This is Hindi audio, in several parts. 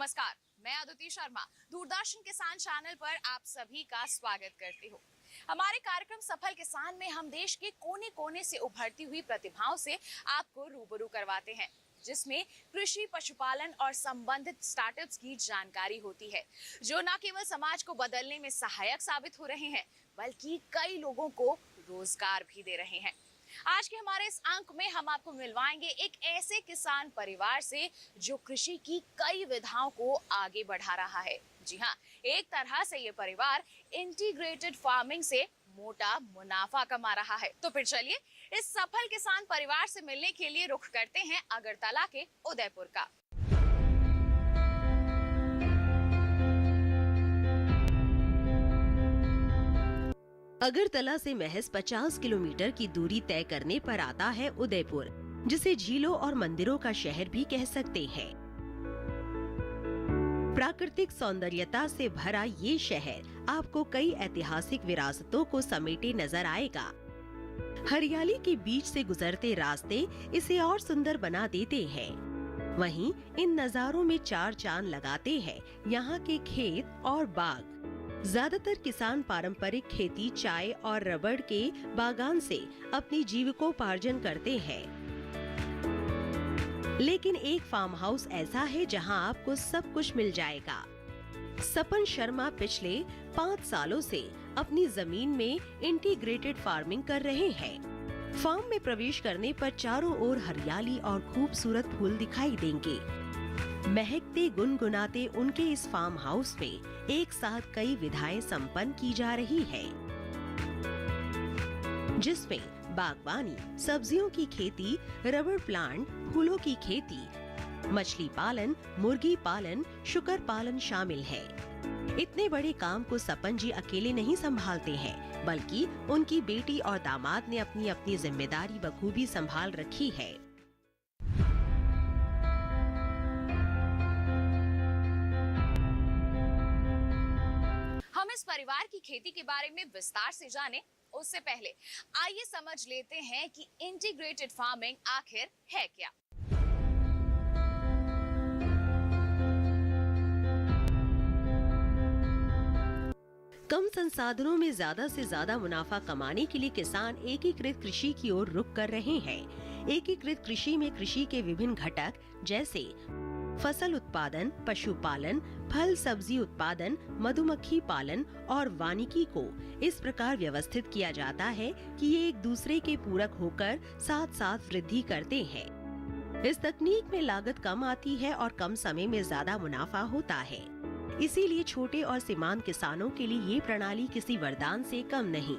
नमस्कार, मैं अदिति शर्मा दूरदर्शन किसान चैनल पर आप सभी का स्वागत करती हूँ। हमारे कार्यक्रम सफल किसान में हम देश के कोने कोने से उभरती हुई प्रतिभाओं से आपको रूबरू करवाते हैं, जिसमें कृषि, पशुपालन और संबंधित स्टार्टअप्स की जानकारी होती है, जो न केवल समाज को बदलने में सहायक साबित हो रहे हैं, बल्कि कई लोगों को रोजगार भी दे रहे हैं। आज के हमारे इस अंक में हम आपको मिलवाएंगे एक ऐसे किसान परिवार से जो कृषि की कई विधाओं को आगे बढ़ा रहा है। जी हाँ, एक तरह से ये परिवार इंटीग्रेटेड फार्मिंग से मोटा मुनाफा कमा रहा है। तो फिर चलिए इस सफल किसान परिवार से मिलने के लिए रुख करते हैं अगरतला के उदयपुर का। अगरतला से महज 50 किलोमीटर की दूरी तय करने पर आता है उदयपुर, जिसे झीलों और मंदिरों का शहर भी कह सकते हैं। प्राकृतिक सौंदर्यता से भरा ये शहर आपको कई ऐतिहासिक विरासतों को समेटे नजर आएगा। हरियाली के बीच से गुजरते रास्ते इसे और सुंदर बना देते हैं। वहीं इन नजारों में चार चांद लगाते हैं यहाँ के खेत और बाग। ज्यादातर किसान पारंपरिक खेती, चाय और रबड़ के बागान से अपनी जीविकोपार्जन करते हैं, लेकिन एक फार्म हाउस ऐसा है जहां आपको सब कुछ मिल जाएगा। सपन शर्मा पिछले 5 सालों से अपनी जमीन में इंटीग्रेटेड फार्मिंग कर रहे हैं। फार्म में प्रवेश करने पर चारों ओर हरियाली और खूबसूरत फूल दिखाई देंगे। महकते गुनगुनाते उनके इस फार्म हाउस में एक साथ कई विधाएं संपन्न की जा रही है, जिसमें बागवानी, सब्जियों की खेती, रबड़ प्लांट, फूलों की खेती, मछली पालन, मुर्गी पालन, शुकर पालन शामिल है। इतने बड़े काम को सपन जी अकेले नहीं संभालते हैं, बल्कि उनकी बेटी और दामाद ने अपनी अपनी जिम्मेदारी बखूबी संभाल रखी है। हम इस परिवार की खेती के बारे में विस्तार से जाने उससे पहले आइए समझ लेते हैं कि इंटीग्रेटेड फार्मिंग आखिर है क्या। कम संसाधनों में ज्यादा से ज्यादा मुनाफा कमाने के लिए किसान एकीकृत कृषि की ओर रुख कर रहे हैं। एकीकृत कृषि में कृषि के विभिन्न घटक जैसे फसल उत्पादन, पशुपालन, फल सब्जी उत्पादन, मधुमक्खी पालन और वानिकी को इस प्रकार व्यवस्थित किया जाता है कि ये एक दूसरे के पूरक होकर साथ साथ वृद्धि करते हैं। इस तकनीक में लागत कम आती है और कम समय में ज्यादा मुनाफा होता है। इसीलिए छोटे और सीमांत किसानों के लिए ये प्रणाली किसी वरदान से कम नहीं।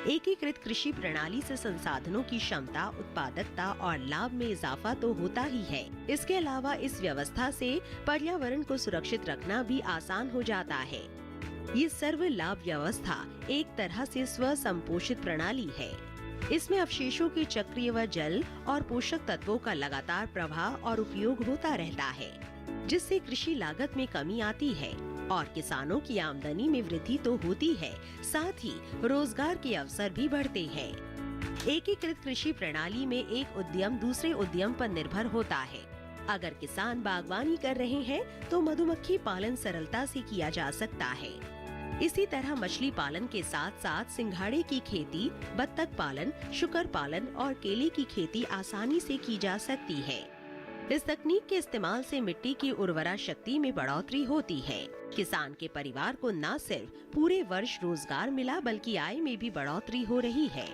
एकीकृत कृषि प्रणाली से संसाधनों की क्षमता, उत्पादकता और लाभ में इजाफा तो होता ही है। इसके अलावा इस व्यवस्था से पर्यावरण को सुरक्षित रखना भी आसान हो जाता है। ये सर्व लाभ व्यवस्था एक तरह से स्व संपोषित प्रणाली है। इसमें अवशेषों के चक्रीय व जल और पोषक तत्वों का लगातार प्रवाह और उपयोग होता रहता है, जिससे कृषि लागत में कमी आती है और किसानों की आमदनी में वृद्धि तो होती है, साथ ही रोजगार के अवसर भी बढ़ते हैं। एकीकृत कृषि प्रणाली में एक उद्यम दूसरे उद्यम पर निर्भर होता है। अगर किसान बागवानी कर रहे हैं तो मधुमक्खी पालन सरलता से किया जा सकता है। इसी तरह मछली पालन के साथ साथ सिंघाड़े की खेती, बत्तख पालन, शुकर पालन और केले की खेती आसानी से की जा सकती है। इस तकनीक के इस्तेमाल से मिट्टी की उर्वरा शक्ति में बढ़ोतरी होती है। किसान के परिवार को न सिर्फ पूरे वर्ष रोजगार मिला, बल्कि आय में भी बढ़ोतरी हो रही है।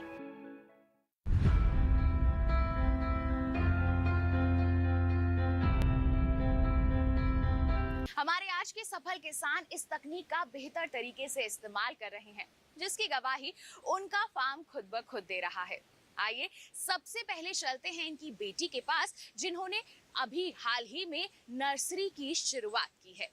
हमारे आज के सफल किसान इस तकनीक का बेहतर तरीके से इस्तेमाल कर रहे हैं, जिसकी गवाही उनका फार्म खुद ब खुद दे रहा है। आइए सबसे पहले चलते हैं इनकी बेटी के पास, जिन्होंने अभी हाल ही में नर्सरी की शुरुआत की है।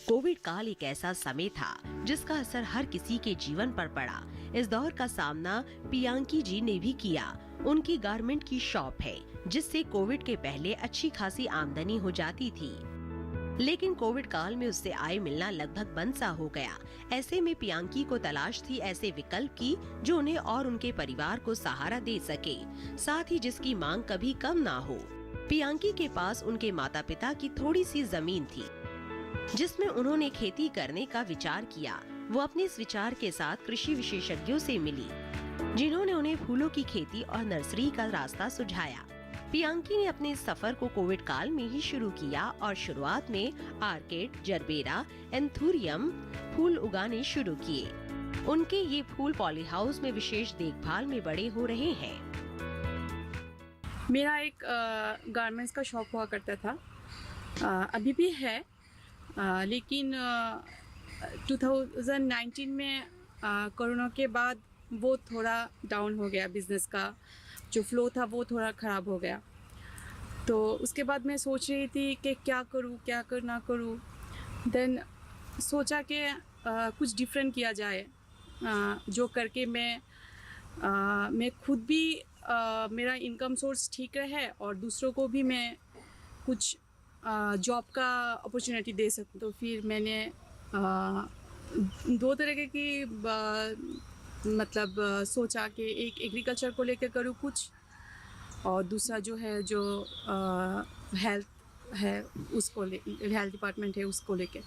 कोविड काल एक ऐसा समय था जिसका असर हर किसी के जीवन पर पड़ा। इस दौर का सामना पियांकी जी ने भी किया। उनकी गारमेंट की शॉप है, जिससे कोविड के पहले अच्छी खासी आमदनी हो जाती थी। लेकिन कोविड काल में उससे आय मिलना लगभग बंद सा हो गया। ऐसे में पियांकी को तलाश थी ऐसे विकल्प की जो उन्हें और उनके परिवार को सहारा दे सके, साथ ही जिसकी मांग कभी कम ना हो। पियांकी के पास उनके माता पिता की थोड़ी सी जमीन थी जिसमें उन्होंने खेती करने का विचार किया। वो अपने इस विचार के साथ कृषि विशेषज्ञों से मिली जिन्होंने उन्हें फूलों की खेती और नर्सरी का रास्ता सुझाया। पियांकी ने अपने इस सफर को कोविड काल में ही शुरू किया और शुरुआत में आर्किड, जरबेरा, एंथूरियम फूल उगाने शुरू किए। उनके ये फूल पॉली हाउस में विशेष देखभाल में बड़े हो रहे हैं। मेरा एक गारमेंट्स का शॉप हुआ करता था, अभी भी है, लेकिन 2019 में कोरोना के बाद वो थोड़ा डाउन हो गया। बिज़नेस का जो फ्लो था वो थोड़ा ख़राब हो गया। तो उसके बाद मैं सोच रही थी कि क्या करूँ, क्या ना करूँ। देन सोचा कि कुछ डिफरेंट किया जाए, जो करके मैं खुद भी मेरा इनकम सोर्स ठीक रहे और दूसरों को भी मैं कुछ जॉब का अपॉर्चुनिटी दे सकूँ। तो फिर मैंने दो तरीके की मतलब सोचा कि एक एग्रीकल्चर को लेकर करूँ कुछ, और दूसरा जो है जो हेल्थ है उसको हेल्थ डिपार्टमेंट है उसको लेके।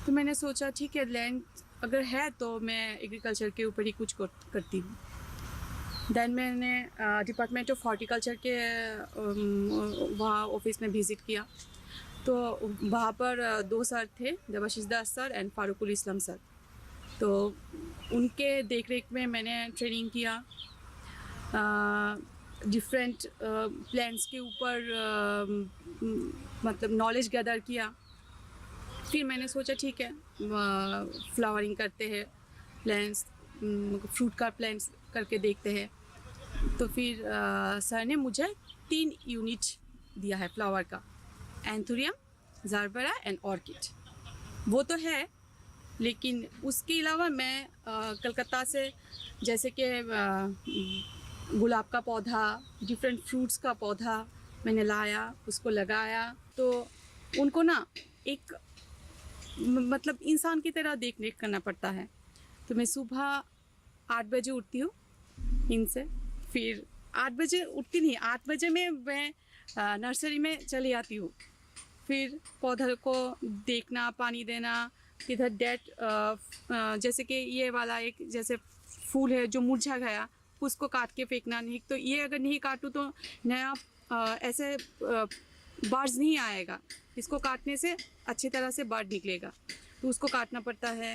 तो मैंने सोचा ठीक है, लैंड अगर है तो मैं एग्रीकल्चर के ऊपर ही कुछ करती हूँ। देन मैंने डिपार्टमेंट ऑफ हॉर्टिकल्चर के वहाँ ऑफिस में विज़िट किया। तो वहाँ पर 2 सर थे, Devashish Das sir and Farooqul Islam sir. तो उनके देखरेख में मैंने ट्रेनिंग किया, डिफरेंट प्लांट्स के ऊपर मतलब नॉलेज गैदर किया। फिर मैंने सोचा ठीक है, फ्लावरिंग करते हैं प्लांट्स, फ्रूट का प्लांट्स करके देखते हैं। तो फिर सर ने मुझे 3 यूनिट दिया है फ्लावर का, एंथूरियम, जरबेरा एंड ऑर्किड। वो तो है, लेकिन उसके अलावा मैं कलकत्ता से जैसे कि गुलाब का पौधा, डिफरेंट फ्रूट्स का पौधा मैंने लाया, उसको लगाया। तो उनको ना एक मतलब इंसान की तरह देख रेख करना पड़ता है। तो मैं सुबह 8 बजे उठती हूँ इनसे, फिर 8 बजे उठती नहीं, 8 बजे में मैं नर्सरी में चली आती हूँ। फिर पौधे को देखना, पानी देना, इधर डेट जैसे कि ये वाला एक जैसे फूल है जो मुरझा गया, उसको काट के फेंकना नहीं। तो ये अगर नहीं काटूँ तो नया ऐसे बर्ड्स नहीं आएगा, इसको काटने से अच्छी तरह से बर्ड निकलेगा। तो उसको काटना पड़ता है,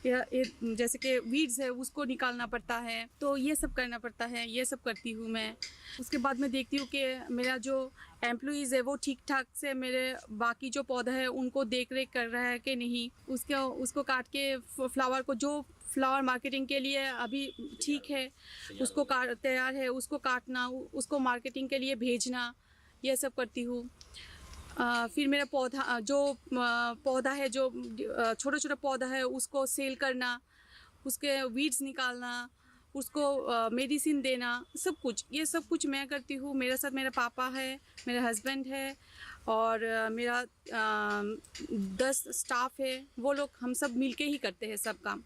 या जैसे कि वीड्स है उसको निकालना पड़ता है। तो ये सब करना पड़ता है, ये सब करती हूँ मैं। उसके बाद मैं देखती हूँ कि मेरा जो एम्प्लॉइज़ है वो ठीक ठाक से मेरे बाकी जो पौधा है उनको देख रेख कर रहा है कि नहीं। उसको काट के फ्लावर को, जो फ्लावर मार्केटिंग के लिए अभी ठीक है उसको तैयार है, उसको काटना, उसको मार्केटिंग के लिए भेजना, ये सब करती हूँ। फिर मेरा पौधा है जो छोटा छोटा पौधा है उसको सेल करना, उसके वीड्स निकालना, उसको मेडिसिन देना, सब कुछ, ये सब कुछ मैं करती हूँ। मेरे साथ मेरा पापा है, मेरा हस्बैंड है और मेरा 10 स्टाफ है। वो लोग हम सब मिलके ही करते हैं सब काम।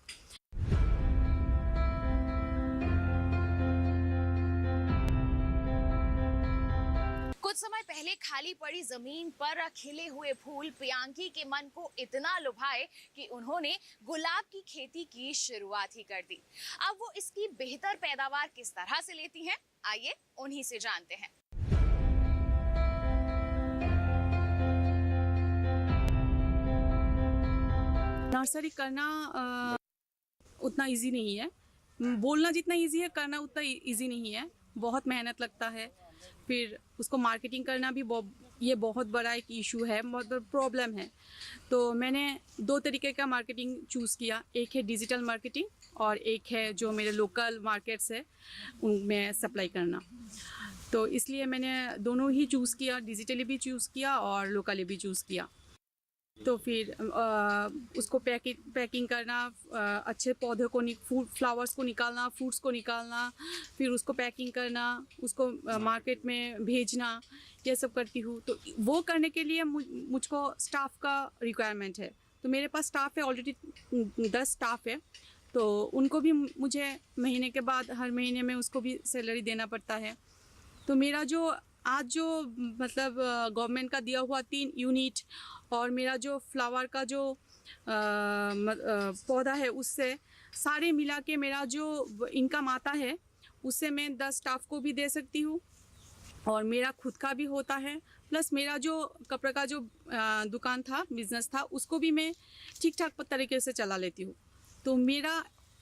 कुछ समय पहले खाली पड़ी जमीन पर खिले हुए फूल पियांकी के मन को इतना लुभाए कि उन्होंने गुलाब की खेती की शुरुआत ही कर दी। अब वो इसकी बेहतर पैदावार किस तरह से लेती हैं, आइए उन्हीं से जानते हैं। नर्सरी करना उतना इजी नहीं है, बोलना जितना इजी है करना उतना इजी नहीं है। बहुत मेहनत लगता है। फिर उसको मार्केटिंग करना भी ये बहुत बड़ा एक इशू है, बहुत बड़ा प्रॉब्लम है। तो मैंने 2 तरीके का मार्केटिंग चूज़ किया, एक है डिजिटल मार्केटिंग और एक है जो मेरे लोकल मार्केट्स है उनमें सप्लाई करना। तो इसलिए मैंने दोनों ही चूज़ किया, डिजिटली भी चूज़ किया और लोकली भी चूज़ किया। तो फिर उसको पैकिंग करना, अच्छे पौधे को फ्लावर्स को निकालना, फ्रूट्स को निकालना, फिर उसको पैकिंग करना, उसको मार्केट में भेजना, ये सब करती हूँ। तो वो करने के लिए मुझको स्टाफ का रिक्वायरमेंट है। तो मेरे पास स्टाफ है, ऑलरेडी 10 स्टाफ है। तो उनको भी मुझे महीने के बाद हर महीने में उसको भी सैलरी देना पड़ता है। तो मेरा जो आज जो मतलब गवर्नमेंट का दिया हुआ 3 यूनिट और मेरा जो फ्लावर का जो पौधा है, उससे सारे मिला के मेरा जो इनकम आता है, उससे मैं 10 स्टाफ को भी दे सकती हूँ और मेरा खुद का भी होता है। प्लस मेरा जो कपड़े का जो दुकान था, बिज़नेस था, उसको भी मैं ठीक ठाक तरीके से चला लेती हूँ। तो मेरा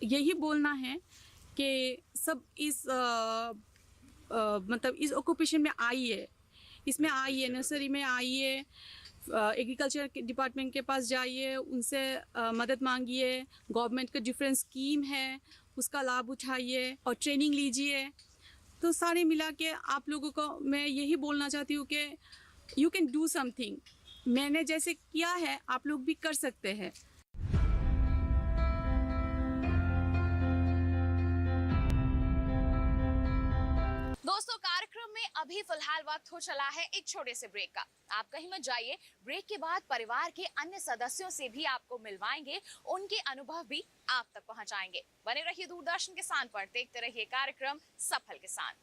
यही बोलना है कि सब इस मतलब इस ऑक्यूपेशन में आइए, इसमें आइए, नर्सरी में आइए, एग्रीकल्चर डिपार्टमेंट के पास जाइए, उनसे मदद मांगिए। गवर्नमेंट का डिफरेंट स्कीम है, उसका लाभ उठाइए और ट्रेनिंग लीजिए। तो सारे मिला के आप लोगों को मैं यही बोलना चाहती हूँ कि यू कैन डू समथिंग। मैंने जैसे किया है, आप लोग भी कर सकते हैं। दोस्तों, कार्यक्रम में अभी फिलहाल वक्त हो चला है एक छोटे से ब्रेक का। आप कहीं मत जाइए। ब्रेक के बाद परिवार के अन्य सदस्यों से भी आपको मिलवाएंगे, उनके अनुभव भी आप तक पहुंचाएंगे। बने रहिए दूरदर्शन किसान पर, देखते रहिए कार्यक्रम सफल किसान।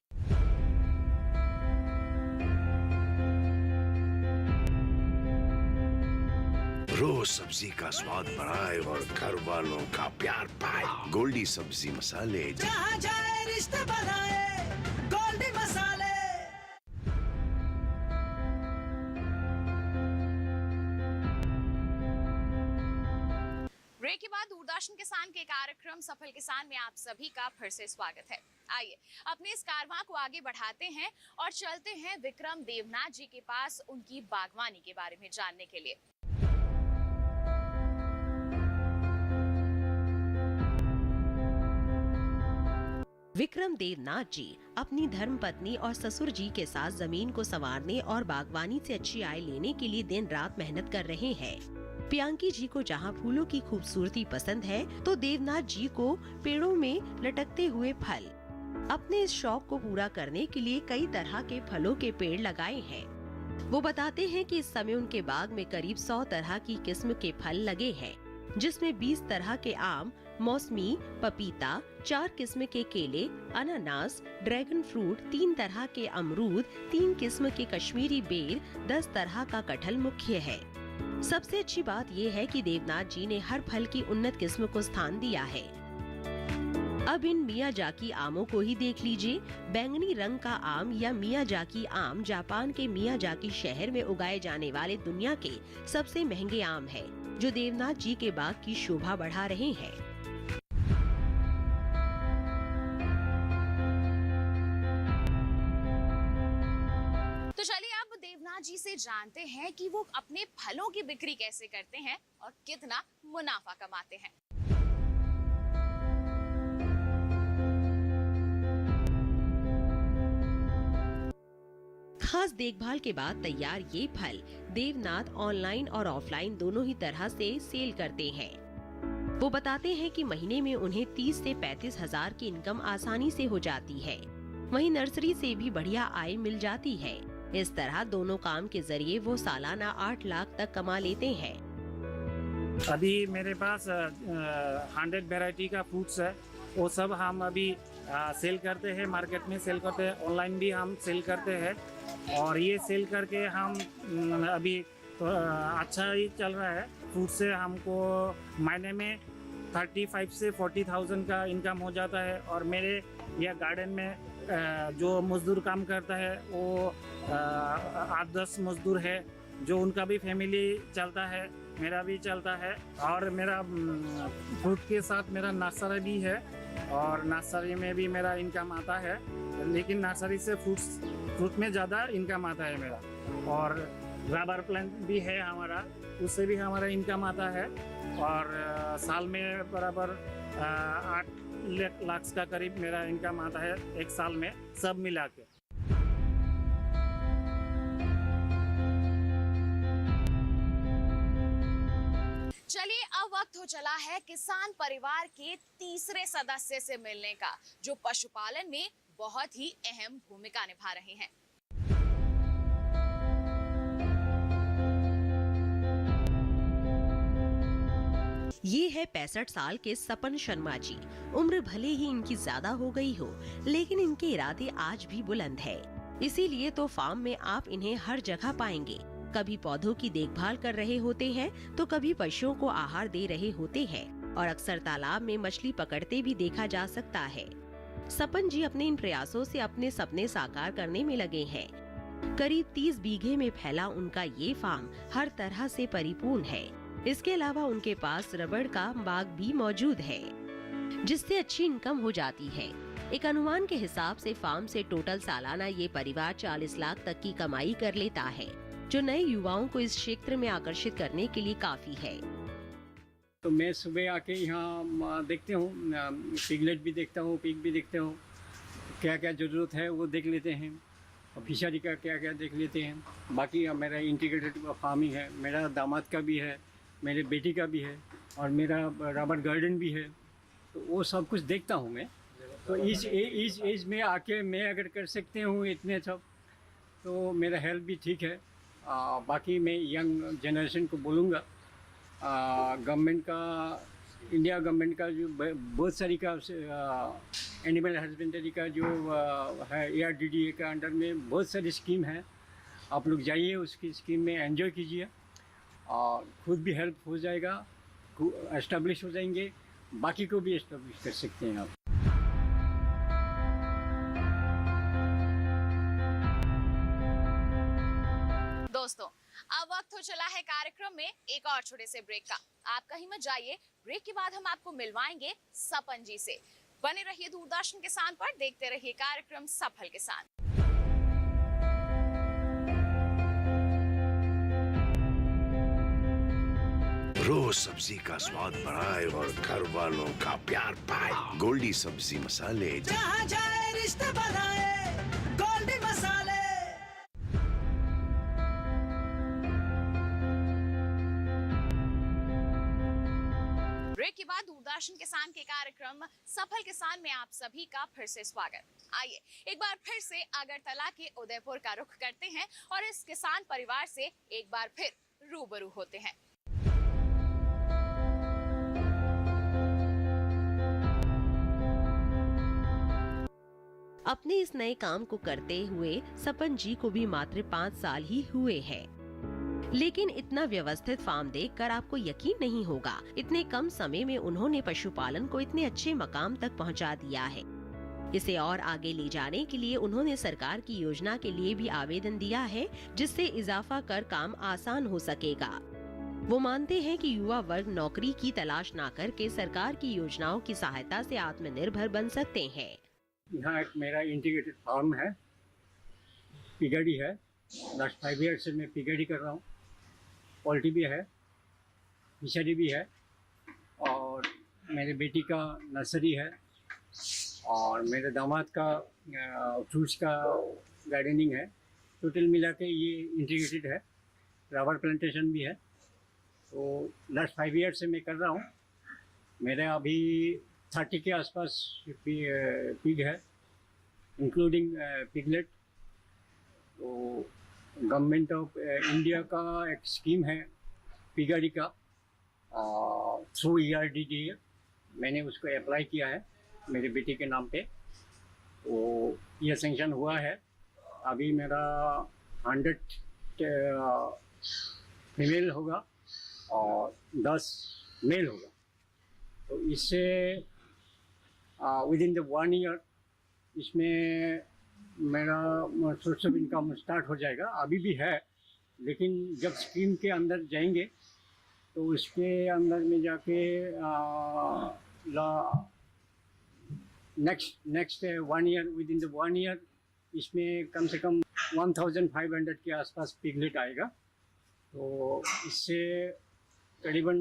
रोज सब्जी का स्वाद बढ़ाए और घर वालों का प्यार पाए। गोल्डी सब्जी मसाले, जहाँ जाए रिश्ते बनाए, गोल्डी मसाले। ब्रेक के बाद दूरदर्शन किसान के कार्यक्रम सफल किसान में आप सभी का फिर से स्वागत है। आइए अपने इस कारवां को आगे बढ़ाते हैं और चलते हैं विक्रम देवनाथ जी के पास उनकी बागवानी के बारे में जानने के लिए। विक्रम देवनाथ जी अपनी धर्मपत्नी और ससुर जी के साथ जमीन को संवारने और बागवानी से अच्छी आय लेने के लिए दिन रात मेहनत कर रहे हैं। प्रियांकी जी को जहां फूलों की खूबसूरती पसंद है, तो देवनाथ जी को पेड़ों में लटकते हुए फल। अपने इस शौक को पूरा करने के लिए कई तरह के फलों के पेड़ लगाए हैं। वो बताते हैं कि इस समय उनके बाग में करीब 100 तरह की किस्म के फल लगे हैं, जिसमें 20 तरह के आम, मौसमी, पपीता, 4 किस्म के केले, अनानास, ड्रैगन फ्रूट, 3 तरह के अमरूद, 3 किस्म के कश्मीरी बेर, 10 तरह का कटहल मुख्य है। सबसे अच्छी बात ये है कि देवनाथ जी ने हर फल की उन्नत किस्म को स्थान दिया है। अब इन मियाजाकी आमों को ही देख लीजिए। बैंगनी रंग का आम या मियाजाकी आम जापान के मियाजाकी शहर में उगाए जाने वाले दुनिया के सबसे महंगे आम है, जो देवनाथ जी के बाग की शोभा बढ़ा रहे हैं। तो चलिए अब देवनाथ जी से जानते हैं कि वो अपने फलों की बिक्री कैसे करते हैं और कितना मुनाफा कमाते हैं। खास देखभाल के बाद तैयार ये फल देवनाथ ऑनलाइन और ऑफलाइन दोनों ही तरह से सेल करते हैं। वो बताते हैं कि महीने में उन्हें 30 से 35 हजार की इनकम आसानी से हो जाती है। वहीं नर्सरी से भी बढ़िया आय मिल जाती है। इस तरह दोनों काम के जरिए वो सालाना 8 लाख तक कमा लेते हैं। अभी मेरे पास 100 वैरायटी का फ्रूट्स है। वो सब हम अभी सेल करते हैं, मार्केट में सेल करते हैं, ऑनलाइन भी हम सेल करते हैं। और ये सेल करके हम अभी तो अच्छा ही चल रहा है। फ्रूट से हमको महीने में 35 से 40,000 का इनकम हो जाता है। और मेरे यह गार्डन में जो मजदूर काम करता है वो 8-10 मजदूर है, जो उनका भी फैमिली चलता है, मेरा भी चलता है। और मेरा फ्रूट के साथ मेरा नर्सरी भी है और नर्सरी में भी मेरा इनकम आता है। लेकिन नर्सरी से फ्रूट में ज़्यादा इनकम आता है मेरा। और रबर प्लांट भी है हमारा, उससे भी हमारा इनकम आता है। और साल में बराबर 8 लाख का करीब मेरा इनकम आता है एक साल में, सब मिला के। वक्त हो चला है किसान परिवार के तीसरे सदस्य से मिलने का, जो पशुपालन में बहुत ही अहम भूमिका निभा रहे हैं। ये है 65 साल के सपन शर्मा जी। उम्र भले ही इनकी ज्यादा हो गई हो, लेकिन इनके इरादे आज भी बुलंद है। इसीलिए तो फार्म में आप इन्हें हर जगह पाएंगे। कभी पौधों की देखभाल कर रहे होते हैं, तो कभी पशुओं को आहार दे रहे होते हैं, और अक्सर तालाब में मछली पकड़ते भी देखा जा सकता है। सपन जी अपने इन प्रयासों से अपने सपने साकार करने में लगे हैं। करीब 30 बीघे में फैला उनका ये फार्म हर तरह से परिपूर्ण है। इसके अलावा उनके पास रबड़ का बाग भी मौजूद है, जिससे अच्छी इनकम हो जाती है। एक अनुमान के हिसाब से फार्म से टोटल सालाना ये परिवार 40 लाख तक की कमाई कर लेता है, जो नए युवाओं को इस क्षेत्र में आकर्षित करने के लिए काफी है। तो मैं सुबह आके यहाँ देखते हूँ, पिगलेट भी देखता हूँ, पिग भी देखता हूँ, क्या क्या ज़रूरत है वो देख लेते हैं, और फिशरी का क्या क्या देख लेते हैं। बाकी मेरा इंटीग्रेटेड फार्मिंग है, मेरा दामाद का भी है, मेरे बेटी का भी है, और मेरा रबर गार्डन भी है। तो वो सब कुछ देखता हूँ मैं। तो इस एज में आके मैं अगर कर सकते हूँ इतने सब, तो मेरा हेल्थ भी ठीक है। बाकी मैं यंग जनरेशन को बोलूँगा, गवर्नमेंट का, इंडिया गवर्नमेंट का जो बहुत सारी का एनिमल हस्बेंड्री का जो है ARDDA का अंडर में बहुत सारी स्कीम है। आप लोग जाइए, उसकी स्कीम में एंजॉय कीजिए, और खुद भी हेल्प हो जाएगा, एस्टेब्लिश हो जाएंगे, बाकी को भी एस्टेब्लिश कर सकते हैं आप। दोस्तों, अब वक्त हो चला है कार्यक्रम में एक और छोटे से ब्रेक का। आप कहीं मत जाइए, ब्रेक के बाद हम आपको मिलवाएंगे सपन जी से। बने रहिए दूरदर्शन किसान पर, देखते रहिए कार्यक्रम सफल किसान। रोज सब्जी का स्वाद बढ़ाए और घर वालों का प्यार पाए। गोल्डी सब्जी मसाले, जहाँ जाए रिश्ते बनाए गोल्डी मसाले। ब्रेक के बाद दूरदर्शन किसान के कार्यक्रम सफल किसान में आप सभी का फिर से स्वागत। आइए एक बार फिर से अगरतला के उदयपुर का रुख करते हैं और इस किसान परिवार से एक बार फिर रूबरू होते हैं। अपने इस नए काम को करते हुए सपन जी को भी मात्र 5 साल ही हुए हैं, लेकिन इतना व्यवस्थित फार्म देखकर आपको यकीन नहीं होगा, इतने कम समय में उन्होंने पशुपालन को इतने अच्छे मकाम तक पहुंचा दिया है। इसे और आगे ले जाने के लिए उन्होंने सरकार की योजना के लिए भी आवेदन दिया है, जिससे इजाफा कर काम आसान हो सकेगा। वो मानते हैं कि युवा वर्ग नौकरी की तलाश न करके सरकार की योजनाओं की सहायता से आत्मनिर्भर बन सकते हैं। यहाँ एक मेरा इंटीग्रेटेड फार्म है, पिगड़ी है। लास्ट 5 ईयर से मैं पिगड़ी कर रहा हूँ। पोल्ट्री भी है, फिशरी भी है, और मेरे बेटी का नर्सरी है, और मेरे दामाद का फ्रूट्स का गार्डनिंग है। टोटल मिला के ये इंटीग्रेटेड है। रबर प्लांटेशन भी है। तो लास्ट 5 ईयर से मैं कर रहा हूँ। मेरे अभी 30 के आसपास पिग है, इंक्लूडिंग पिगलेट। तो गवर्नमेंट ऑफ इंडिया का एक स्कीम है पिगड़ी का, थ्रू ARDDA। मैंने उसको अप्लाई किया है मेरे बेटे के नाम पे। तो यह सेंक्शन हुआ है। अभी मेरा 100 फीमेल होगा और 10 मेल होगा। तो इससे विदिन द 1 ईयर इसमें मेरा सोर्स ऑफ इनकम स्टार्ट हो जाएगा। अभी भी है, लेकिन जब स्कीम के अंदर जाएंगे तो उसके अंदर में जाके next 1 year, within the 1 year इसमें कम से कम 1500 के आसपास पिगलेट आएगा। तो इससे करीबन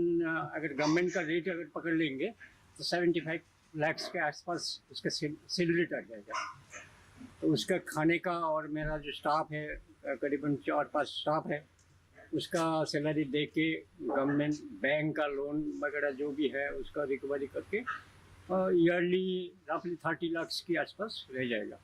अगर गवर्नमेंट का रेट अगर पकड़ लेंगे तो 75 लाख के आसपास उसका सेल रेट आ जाएगा। तो उसका खाने का, और मेरा जो स्टाफ है करीबन 4-5 स्टाफ है, उसका सैलरी दे के गवर्नमेंट बैंक का लोन वगैरह जो भी है उसका रिकवरी करके ईयरली रफली 30 लाख के आसपास रह जाएगा।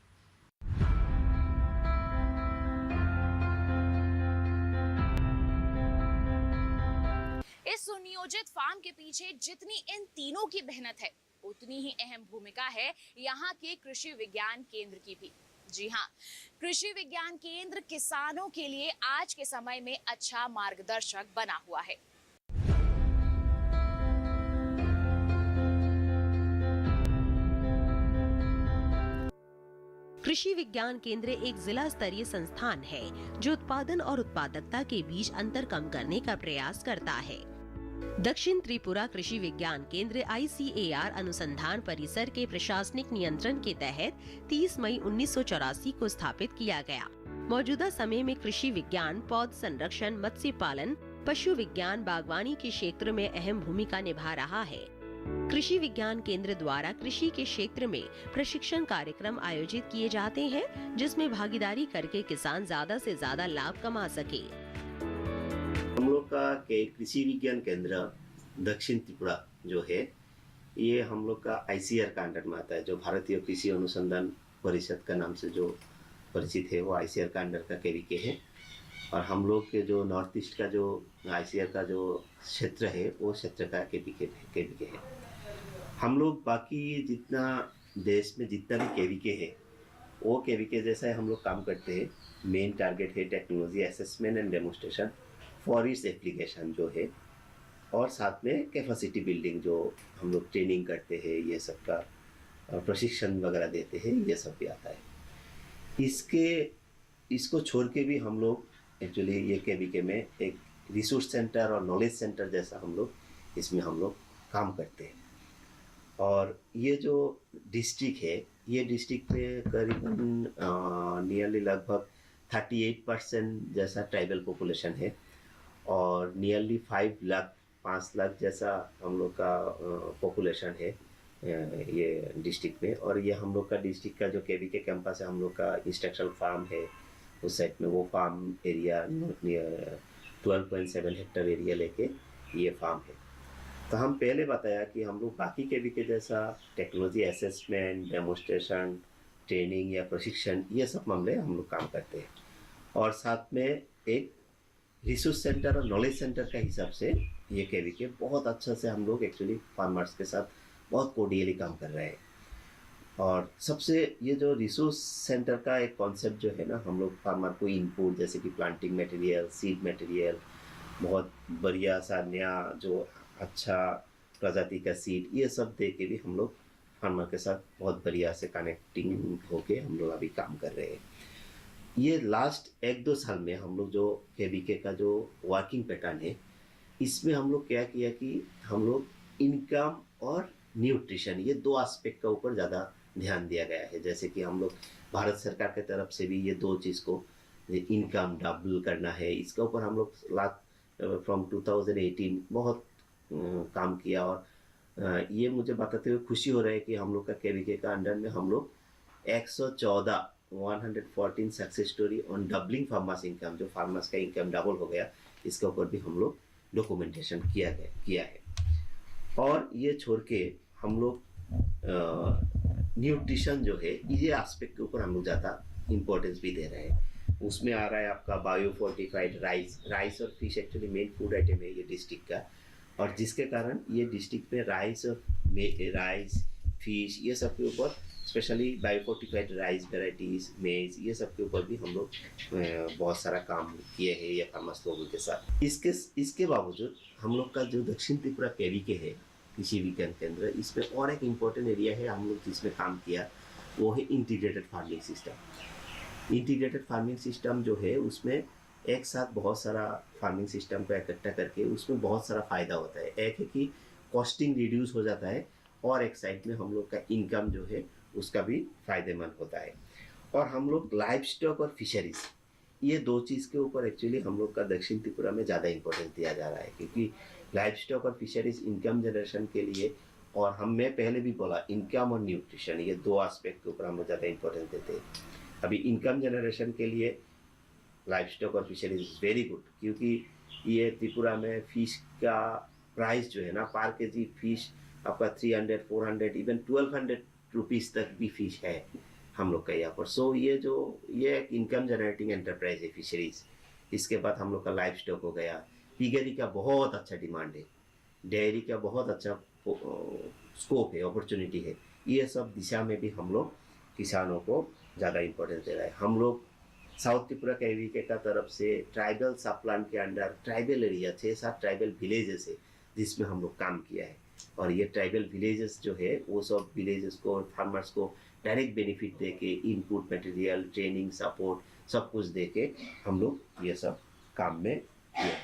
इस सुनियोजित फार्म के पीछे जितनी इन तीनों की मेहनत है उतनी ही अहम भूमिका है यहाँ के कृषि विज्ञान केंद्र की भी। जी हाँ, कृषि विज्ञान केंद्र किसानों के लिए आज के समय में अच्छा मार्गदर्शक बना हुआ है। कृषि विज्ञान केंद्र एक जिला स्तरीय संस्थान है जो उत्पादन और उत्पादकता के बीच अंतर कम करने का प्रयास करता है। दक्षिण त्रिपुरा कृषि विज्ञान केंद्र ICAR अनुसंधान परिसर के प्रशासनिक नियंत्रण के तहत 30 मई 1984 को स्थापित किया गया। मौजूदा समय में कृषि विज्ञान, पौध संरक्षण, मत्स्य पालन, पशु विज्ञान, बागवानी के क्षेत्र में अहम भूमिका निभा रहा है। कृषि विज्ञान केंद्र द्वारा कृषि के क्षेत्र में प्रशिक्षण कार्यक्रम आयोजित किए जाते हैं जिसमें भागीदारी करके किसान ज्यादा से ज्यादा लाभ कमा सके। हम लोग का कृषि विज्ञान केंद्र दक्षिण त्रिपुरा जो है ये हम लोग का ICAR का अंडर में आता है, जो भारतीय कृषि अनुसंधान परिषद का नाम से जो परिचित है वो ICAR का अंडर का KVK है। और हम लोग के जो नॉर्थ ईस्ट का जो ICAR का जो क्षेत्र है वो क्षेत्र का KVK है। हम लोग बाकी जितना देश में जितना भी KVK है वो KVK जैसा है हम लोग काम करते हैं। मेन टारगेट है technology assessment and demonstration for its application जो है, और साथ में कैपेसिटी बिल्डिंग जो हम लोग ट्रेनिंग करते हैं, ये सब का प्रशिक्षण वगैरह देते हैं, ये सब भी आता है। इसको छोड़ के भी हम लोग एक्चुअली ये KVK में एक रिसोर्स सेंटर और नॉलेज सेंटर जैसा हम लोग इसमें हम लोग काम करते हैं। और ये जो डिस्ट्रिक्ट है ये डिस्ट्रिक्ट में करीबन नियरली लगभग 38% जैसा ट्राइबल पॉपुलेशन है और नियरली 5 लाख जैसा हम लोग का पॉपुलेशन है ये डिस्ट्रिक्ट में। और ये हम लोग का डिस्ट्रिक्ट का जो KVK कैंपस है, हम लोग का इंस्ट्रक्शनल फार्म है उस साइड में, वो फार्म एरिया 12.7 हेक्टेयर एरिया लेके ये फार्म है। तो हम पहले बताया कि हम लोग बाकी KVK जैसा टेक्नोलॉजी असेसमेंट, डेमोन्स्ट्रेशन, ट्रेनिंग या प्रशिक्षण ये सब मामले हम लोग काम करते हैं। और साथ में एक रिसोर्स सेंटर और नॉलेज सेंटर का हिसाब से ये KVK बहुत अच्छा से हम लोग एक्चुअली फार्मर्स के साथ बहुत कोर्डियली काम कर रहे हैं। और सबसे ये जो रिसोर्स सेंटर का एक कॉन्सेप्ट जो है ना, हम लोग फार्मर को इनपुट जैसे कि प्लांटिंग मटेरियल, सीड मटेरियल, बहुत बढ़िया सा नया जो अच्छा प्रजाति का सीड, ये सब दे के भी हम लोग फार्मर के साथ बहुत बढ़िया से कनेक्टिंग होके हम लोग अभी काम कर रहे हैं। ये लास्ट 1-2 साल में हम लोग जो KVK का जो वर्किंग पैटर्न है इसमें हम लोग क्या किया कि हम लोग इनकम और न्यूट्रिशन ये 2 एस्पेक्ट का ऊपर ज़्यादा ध्यान दिया गया है। जैसे कि हम लोग भारत सरकार की तरफ से भी ये 2 चीज़ को इनकम डबल करना है, इसके ऊपर हम लोग फ्रॉम 2018 बहुत काम किया। और ये मुझे बताते हुए खुशी हो रहा है कि हम लोग का KVK का अंडर में हम लोग 114 success story on doubling farmers income, जो फार्मर्स का इनकम डबल हो गया, इसके ऊपर भी हम लोग डॉक्यूमेंटेशन किया है। और ये छोड़ के हम लोग न्यूट्रिशन जो है ये एस्पेक्ट के ऊपर हम लोग ज़्यादा इम्पोर्टेंस भी दे रहे हैं। उसमें आ रहा है आपका बायो फोर्टिफाइड राइस और fish, actually main food item है ये डिस्ट्रिक्ट का। और जिसके कारण ये डिस्ट्रिक्ट में राइस, फिश ये सब के ऊपर स्पेशली बायोफोर्टिफाइड राइस वेराइटीज़, मेज ये सब के ऊपर भी हम लोग बहुत सारा काम किए हैं ये फार्मर्स लोगों के साथ। इसके बावजूद हम लोग का जो दक्षिण त्रिपुरा KVK है कृषि विज्ञान केंद्र, इसमें और एक इम्पोर्टेंट एरिया है हम लोग जिसमें काम किया, वो है integrated farming system. Integrated farming system जो है उसमें एक साथ बहुत सारा फार्मिंग सिस्टम को इकट्ठा करके उसमें बहुत सारा फ़ायदा होता है। एक है कि कॉस्टिंग रिड्यूस हो जाता है और एक साइड में हम लोग का इनकम जो है उसका भी फ़ायदेमंद होता है। और हम लोग लाइफ स्टॉक और फिशरीज ये 2 चीज़ के ऊपर एक्चुअली हम लोग का दक्षिण त्रिपुरा में ज़्यादा इंपॉर्टेंस दिया जा रहा है, क्योंकि लाइफ स्टॉक और फिशरीज इनकम जनरेशन के लिए, और मैं पहले भी बोला इनकम और न्यूट्रिशन ये 2 एस्पेक्ट के ऊपर हम लोग ज़्यादा इंपॉर्टेंस देते हैं। अभी इनकम जनरेशन के लिए लाइफ स्टॉक और फिशरीज इज़ वेरी गुड, क्योंकि ये त्रिपुरा में फिश का प्राइस जो है ना, पर केजी फिश आपका 300, 400, इवन 1200 रुपीज़ तक भी फिश है हम लोग का यहाँ पर। सो ये एक इनकम जनरेटिंग एंटरप्राइज है फिशरीज। इसके बाद हम लोग का लाइफ स्टॉक हो गया, पिगरी का बहुत अच्छा डिमांड है, डेयरी का बहुत अच्छा स्कोप है, अपॉर्चुनिटी है। ये सब दिशा में भी हम लोग किसानों को ज़्यादा इम्पोर्टेंस दे रहा है। हम लोग साउथ त्रिपुरा केवीके का तरफ से ट्राइबल सब प्लान के under tribal area 6-7 tribal villages है जिसमें हम लोग काम किया है। और ये ट्राइबल विलेजेस जो है वो सब विलेजेस को, फार्मर्स को डायरेक्ट बेनिफिट दे के, इनपुट मटेरियल, ट्रेनिंग, सपोर्ट सब कुछ दे के हम लोग ये सब काम में किया।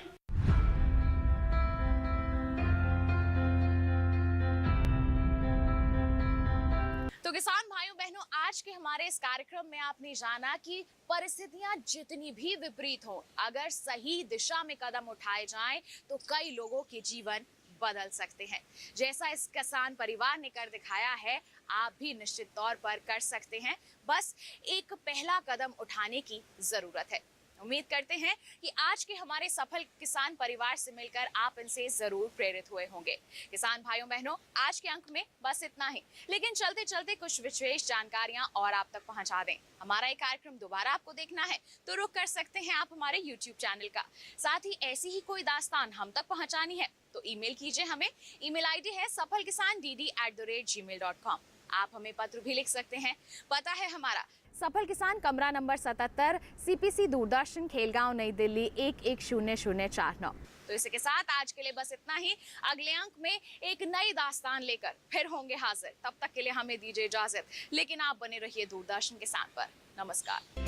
तो किसान भाइयों बहनों, आज के हमारे इस कार्यक्रम में आपने जाना कि परिस्थितियां जितनी भी विपरीत हों, अगर सही दिशा में कदम उठाए जाएं तो कई लोगों के जीवन बदल सकते हैं। जैसा इस किसान परिवार ने कर दिखाया है, आप भी निश्चित तौर पर कर सकते हैं। बस एक पहला कदम उठाने की जरूरत है। उम्मीद करते हैं कि आज के हमारे सफल किसान परिवार से मिलकर आप इनसे जरूर प्रेरित हुए होंगे। किसान भाइयों बहनों, आज के अंक में बस इतना ही, लेकिन चलते चलते कुछ विशेष जानकारियां और आप तक पहुंचा दें। हमारा ये कार्यक्रम दोबारा आपको देखना है तो रुक कर सकते हैं आप हमारे YouTube चैनल का। साथ ही ऐसी ही कोई दास्तान हम तक पहुंचानी है तो ईमेल कीजिए हमें। ईमेल ID है safalkisandd@gmail.com। आप हमें पत्र भी लिख सकते हैं। पता है हमारा सफल किसान, कमरा नंबर 77, CPC दूरदर्शन, खेलगांव, नई दिल्ली 110049। तो इसी के साथ आज के लिए बस इतना ही। अगले अंक में एक नई दास्तान लेकर फिर होंगे हाजिर। तब तक के लिए हमें दीजिए इजाजत, लेकिन आप बने रहिए दूरदर्शन किसान पर। नमस्कार।